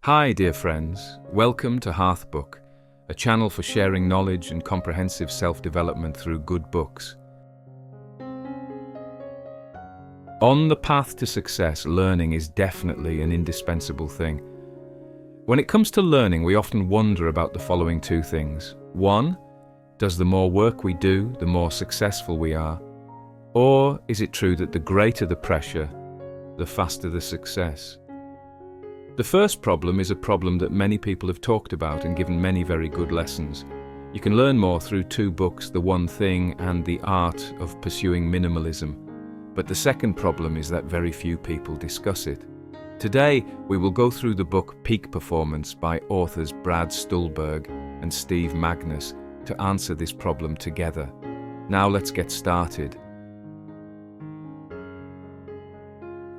Hi, dear friends. Welcome to HeartBook, a channel for sharing knowledge and comprehensive self-development through good books. On the path to success, learning is definitely an indispensable thing. When it comes to learning, we often wonder about the following two things. 1, does the more work we do, the more successful we are? Or is it true that the greater the pressure, the faster the success? The first problem is a problem that many people have talked about and given many very good lessons. You can learn more through two books, The One Thing and The Art of Pursuing Minimalism. But the second problem is that very few people discuss it. Today, we will go through the book Peak Performance by authors Brad Stulberg and Steve Magness to answer this problem together. Now let's get started.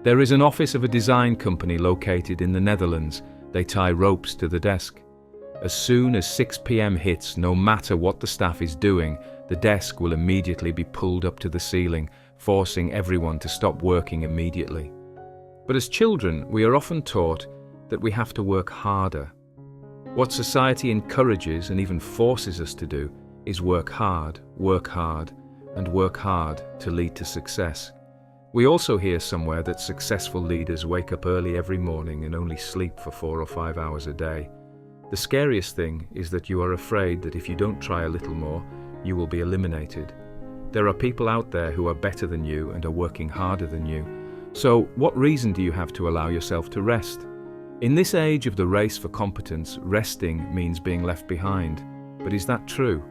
There is an office of a design company located in the Netherlands. They tie ropes to the desk. As soon as 6 p.m. hits, no matter what the staff is doing, the desk will immediately be pulled up to the ceiling, forcing everyone to stop working immediately. But as children, we are often taught that we have to work harder. What society encourages and even forces us to do is work hard, and work hard to lead to success. We also hear somewhere that successful leaders wake up early every morning and only sleep for 4 or 5 hours a day. The scariest thing is that you are afraid that if you don't try a little more, you will be eliminated. There are people out there who are better than you and are working harder than you. So, what reason do you have to allow yourself to rest? In this age of the race for competence, resting means being left behind. But is that true?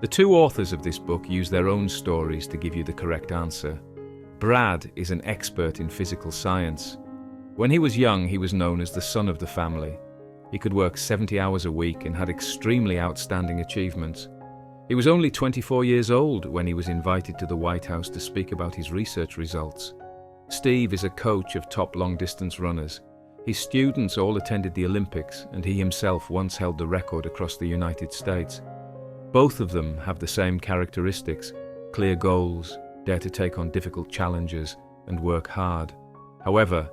The two authors of this book use their own stories to give you the correct answer. Brad is an expert in physical science. When he was young, he was known as the son of the family. He could work 70 hours a week and had extremely outstanding achievements. He was only 24 years old when he was invited to the White House to speak about his research results. Steve is a coach of top long-distance runners. His students all attended the Olympics, and he himself once held the record across the United States. Both of them have the same characteristics: clear goals, dare to take on difficult challenges, and work hard. However,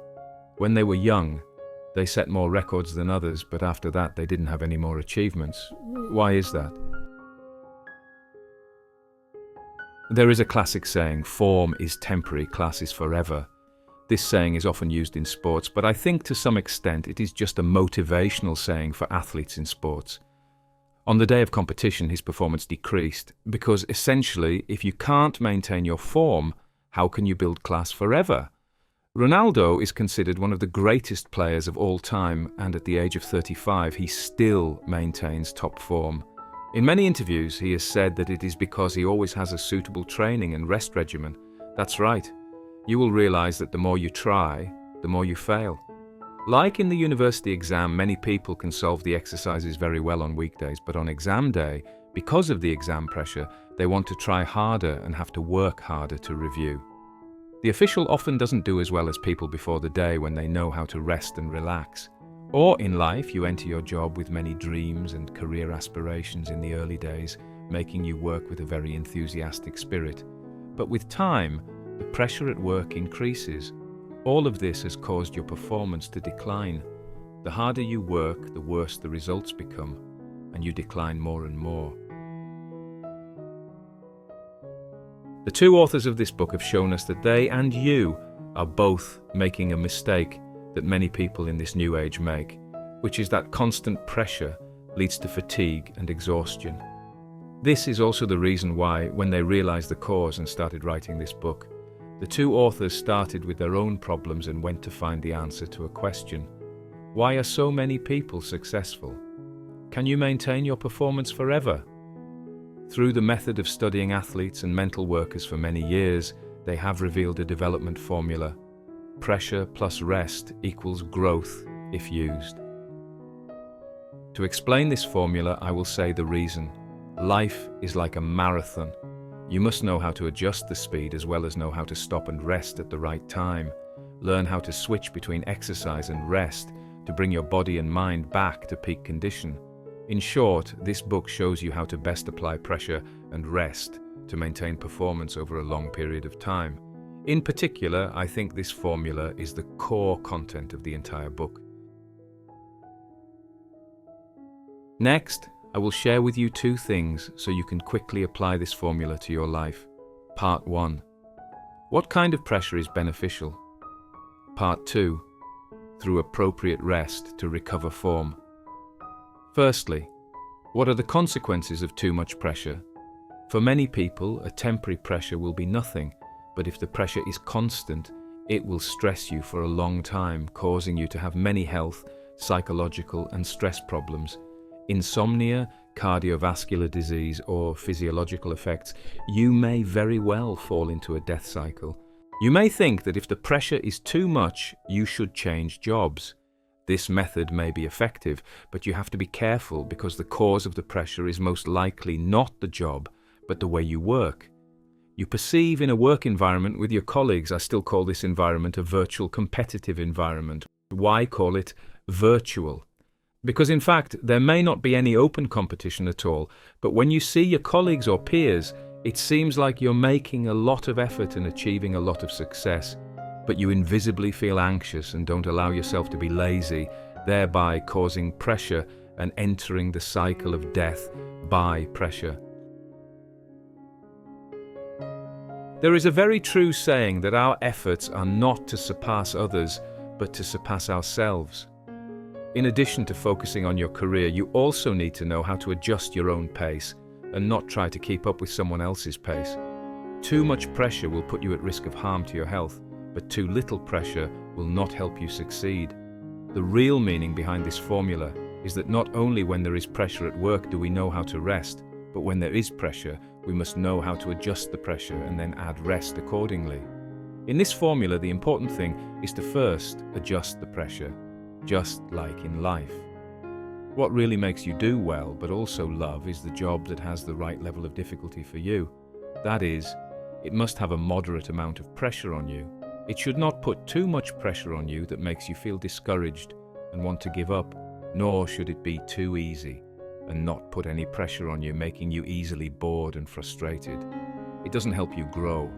when they were young, they set more records than others, but after that they didn't have any more achievements. Why is that? There is a classic saying, "Form is temporary, class is forever." This saying is often used in sports, but I think to some extent it is just a motivational saying for athletes in sports. On the day of competition, his performance decreased, because essentially, if you can't maintain your form, how can you build class forever? Ronaldo is considered one of the greatest players of all time, and at the age of 35, he still maintains top form. In many interviews, he has said that it is because he always has a suitable training and rest regimen. That's right. You will realize that the more you try, the more you fail. Like in the university exam, many people can solve the exercises very well on weekdays, but on exam day, because of the exam pressure, they want to try harder and have to work harder to review. The official often doesn't do as well as people before the day when they know how to rest and relax. Or in life, you enter your job with many dreams and career aspirations in the early days, making you work with a very enthusiastic spirit. But with time, the pressure at work increases. All of this has caused your performance to decline. The harder you work, the worse the results become, and you decline more and more. The two authors of this book have shown us that they and you are both making a mistake that many people in this new age make, which is that constant pressure leads to fatigue and exhaustion. This is also the reason why, when they realized the cause and started writing this book, the two authors started with their own problems and went to find the answer to a question. Why are so many people successful? Can you maintain your performance forever? Through the method of studying athletes and mental workers for many years, they have revealed a development formula. Pressure plus rest equals growth if used. To explain this formula, I will say the reason. Life is like a marathon. You must know how to adjust the speed as well as know how to stop and rest at the right time. Learn how to switch between exercise and rest to bring your body and mind back to peak condition. In short, this book shows you how to best apply pressure and rest to maintain performance over a long period of time. In particular, I think this formula is the core content of the entire book. Next, I will share with you 2 things so you can quickly apply this formula to your life. Part 1. What kind of pressure is beneficial? Part 2. Through appropriate rest to recover form. Firstly, what are the consequences of too much pressure? For many people, a temporary pressure will be nothing, but if the pressure is constant, it will stress you for a long time, causing you to have many health, psychological, and stress problems. Insomnia, cardiovascular disease, or physiological effects. You may very well fall into a death cycle. You may think that if the pressure is too much, you should change jobs. This method may be effective, but you have to be careful because the cause of the pressure is most likely not the job, but the way you work. You perceive in a work environment with your colleagues. I still call this environment a virtual competitive environment. Why call it virtual? Because in fact, there may not be any open competition at all, but when you see your colleagues or peers, it seems like you're making a lot of effort and achieving a lot of success, but you invisibly feel anxious and don't allow yourself to be lazy, thereby causing pressure and entering the cycle of death by pressure. There is a very true saying that our efforts are not to surpass others, but to surpass ourselves. In addition to focusing on your career, you also need to know how to adjust your own pace and not try to keep up with someone else's pace. Too much pressure will put you at risk of harm to your health, but too little pressure will not help you succeed. The real meaning behind this formula is that not only when there is pressure at work do we know how to rest, but when there is pressure, we must know how to adjust the pressure and then add rest accordingly. In this formula, the important thing is to first adjust the pressure, just like in life. What really makes you do well, but also love, is the job that has the right level of difficulty for you. That is, it must have a moderate amount of pressure on you. It should not put too much pressure on you that makes you feel discouraged and want to give up, nor should it be too easy and not put any pressure on you, making you easily bored and frustrated. It doesn't help you grow.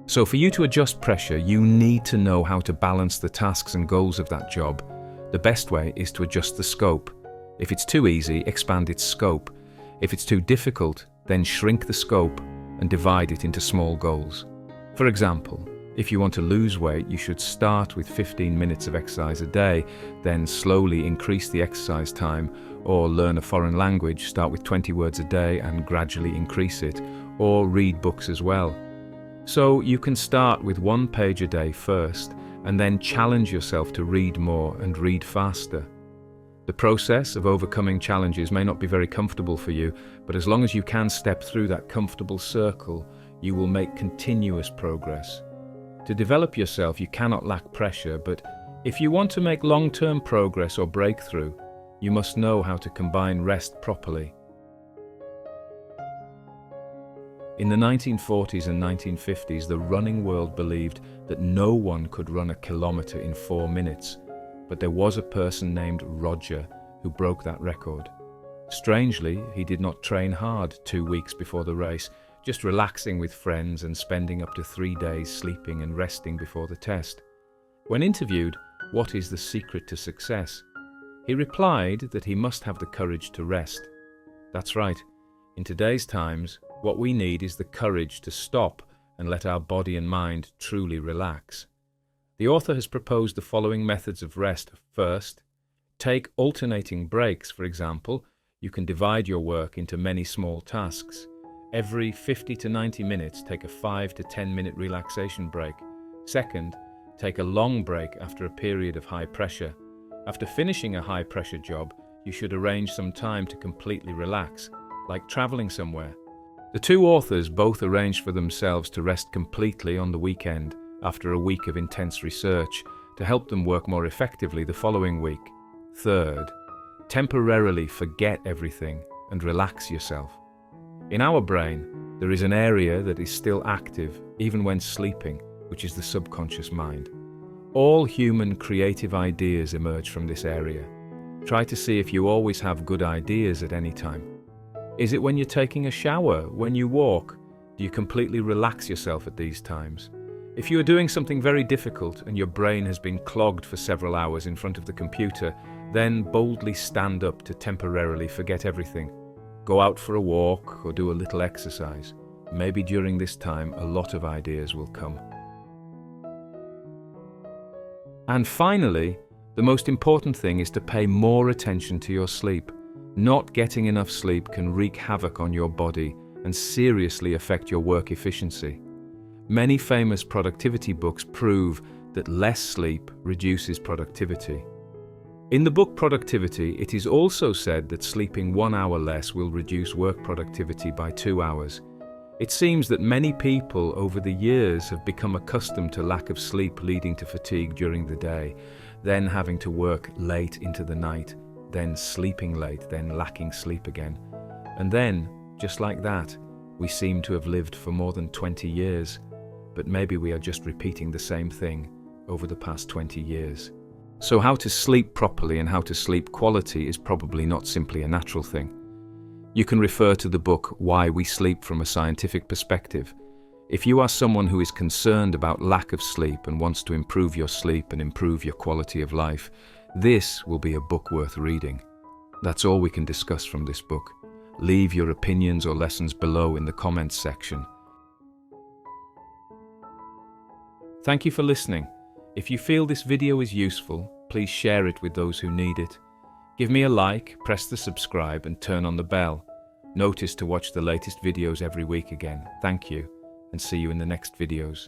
So for you to adjust pressure, you need to know how to balance the tasks and goals of that job. The best way is to adjust the scope. If it's too easy, expand its scope. If it's too difficult, then shrink the scope and divide it into small goals. For example, if you want to lose weight, you should start with 15 minutes of exercise a day, then slowly increase the exercise time, or learn a foreign language, start with 20 words a day and gradually increase it, or read books as well. So you can start with 1 page a day first, and then challenge yourself to read more and read faster. The process of overcoming challenges may not be very comfortable for you, but as long as you can step through that comfortable circle, you will make continuous progress. To develop yourself, you cannot lack pressure, but if you want to make long-term progress or breakthrough, you must know how to combine rest properly. In the 1940s and 1950s, the running world believed that no one could run a kilometer in 4 minutes, but there was a person named Roger who broke that record. Strangely, he did not train hard 2 weeks before the race, just relaxing with friends and spending up to 3 days sleeping and resting before the test. When interviewed, what is the secret to success? He replied that he must have the courage to rest. That's right. In today's times, what we need is the courage to stop and let our body and mind truly relax. The author has proposed the following methods of rest. First, take alternating breaks. For example, you can divide your work into many small tasks. Every 50 to 90 minutes, take a 5 to 10 minute relaxation break. Second, take a long break after a period of high pressure. After finishing a high pressure job, you should arrange some time to completely relax, like traveling somewhere. The 2 authors both arranged for themselves to rest completely on the weekend after a week of intense research to help them work more effectively the following week. Third, temporarily forget everything and relax yourself. In our brain, there is an area that is still active even when sleeping, which is the subconscious mind. All human creative ideas emerge from this area. Try to see if you always have good ideas at any time. Is it when you're taking a shower, when you walk, Do you completely relax yourself at these times? If you are doing something very difficult and your brain has been clogged for several hours in front of the computer, then boldly stand up to temporarily forget everything. Go out for a walk or do a little exercise. Maybe during this time, a lot of ideas will come. And finally, the most important thing is to pay more attention to your sleep. Not getting enough sleep can wreak havoc on your body and seriously affect your work efficiency. Many famous productivity books prove that less sleep reduces productivity. In the book Productivity, it is also said that sleeping 1 hour less will reduce work productivity by 2 hours. It seems that many people over the years have become accustomed to lack of sleep leading to fatigue during the day, then having to work late into the night, then sleeping late, then lacking sleep again. And then, just like that, we seem to have lived for more than 20 years. But maybe we are just repeating the same thing over the past 20 years. So how to sleep properly and how to sleep quality is probably not simply a natural thing. You can refer to the book Why We Sleep from a Scientific Perspective. If you are someone who is concerned about lack of sleep and wants to improve your sleep and improve your quality of life, this will be a book worth reading. That's all we can discuss from this book. Leave your opinions or lessons below in the comments section. Thank you for listening. If you feel this video is useful, please share it with those who need it. Give me a like, press the subscribe and turn on the bell. Notice to watch the latest videos every week again. Thank you, and see you in the next videos.